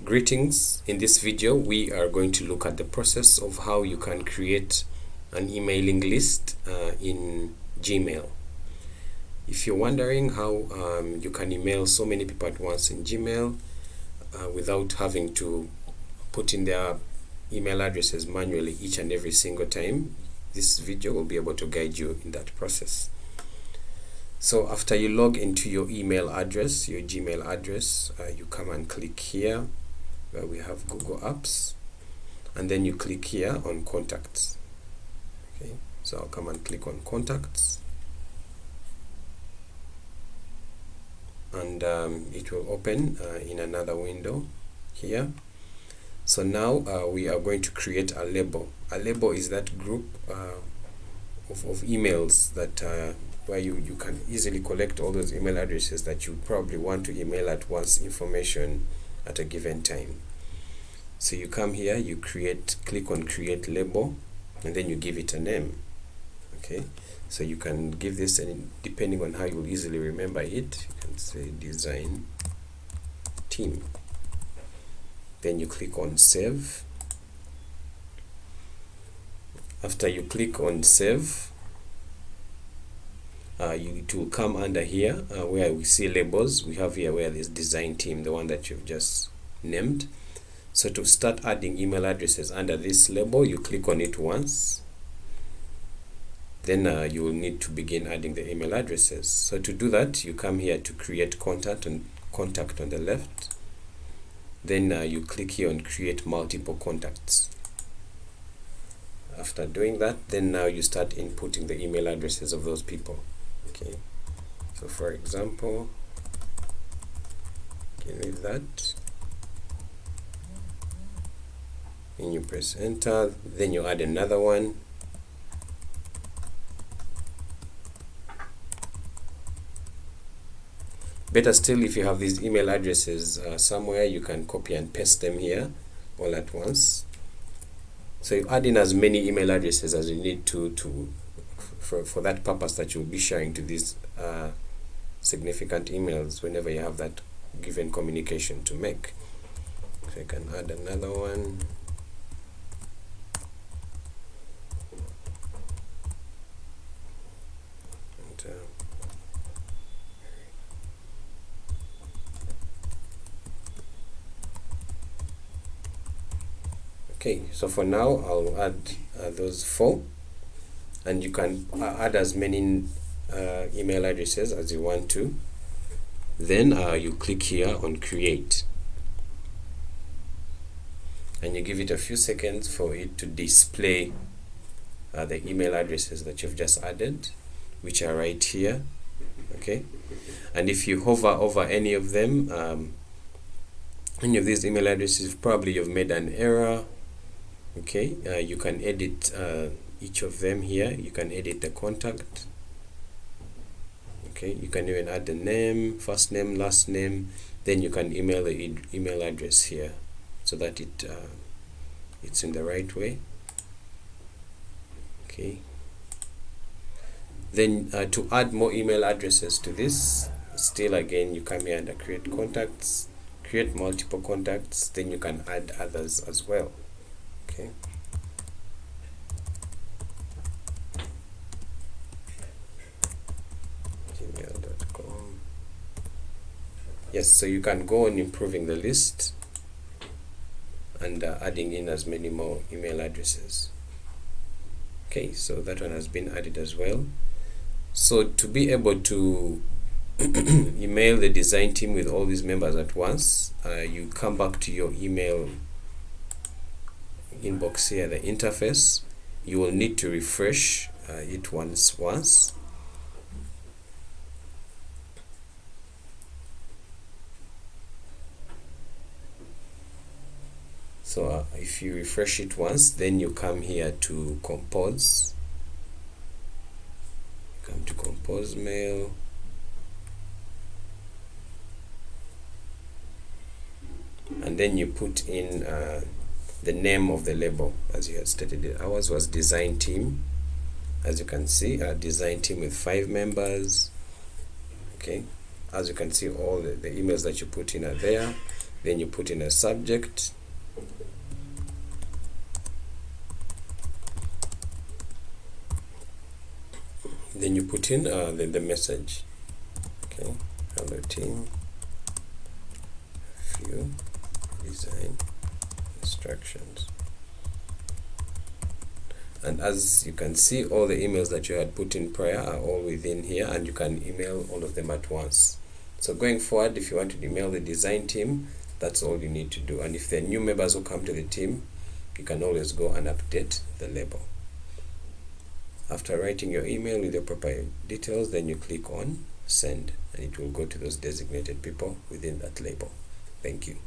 Greetings. In this video we are going to look at the process of how you can create an emailing list in Gmail. If you're wondering how you can email so many people at once in Gmail without having to put in their email addresses manually each and every single time, this video will be able to guide you in that process. So after you log into your email address, your Gmail address, you come and click here where we have Google Apps, and then you click here on Contacts. Okay, so I'll come and click on Contacts, and it will open in another window here. So now we are going to create a label. A label is that group of emails that where you can easily collect all those email addresses that you probably want to email at once information at a given time. So you come here, you click on create label, and then you give it a name. Okay, so you can give this, and depending on how you'll easily remember it, you can say design team. Then you click on save. After you click on save, it will come under here where we see labels. We have here where there's design team, the one that you've just named. So to start adding email addresses under this label, you click on it once. Then you will need to begin adding the email addresses. So to do that, you come here to create contact on the left. Then you click here on create multiple contacts. After doing that, then now you start inputting the email addresses of those people. Okay, so for example, can leave that, and you press enter. Then you add another one. Better still, if you have these email addresses somewhere, you can copy and paste them here all at once. So you add in as many email addresses as you need to for that purpose that you'll be sharing to these significant emails whenever you have that given communication to make. So you can add another one. And, okay, so for now I'll add those 4, and you can add as many email addresses as you want to. Then you click here on create, and you give it a few seconds for it to display the email addresses that you've just added, which are right here. Okay, and if you hover over any of them, any of these email addresses, probably you've made an error. Okay, you can edit each of them here. You can edit the contact. Okay, you can even add the name, first name, last name. Then you can email the email address here so that it's in the right way. Okay, then to add more email addresses to this, still again you come here under create contacts, create multiple contacts. Then you can add others as well. Okay, gmail.com. Yes, so you can go on improving the list and adding in as many more email addresses. Okay, so that one has been added as well. So to be able to email the design team with all these members at once, you come back to your email inbox here, the interface. You will need to refresh it once. So if you refresh it once, then you come here to compose. Come to compose mail. And then you put in the name of the label as you had stated it. Ours was design team. As you can see, a design team with 5 members. Okay, as you can see, all the emails that you put in are there. Then you put in a subject, then you put in the message. Okay, hello team, few design instructions. And as you can see, all the emails that you had put in prior are all within here, and you can email all of them at once. So going forward, if you want to email the design team, that's all you need to do. And if there are new members who come to the team, you can always go and update the label. After writing your email with your proper details, then you click on send, and it will go to those designated people within that label. Thank you.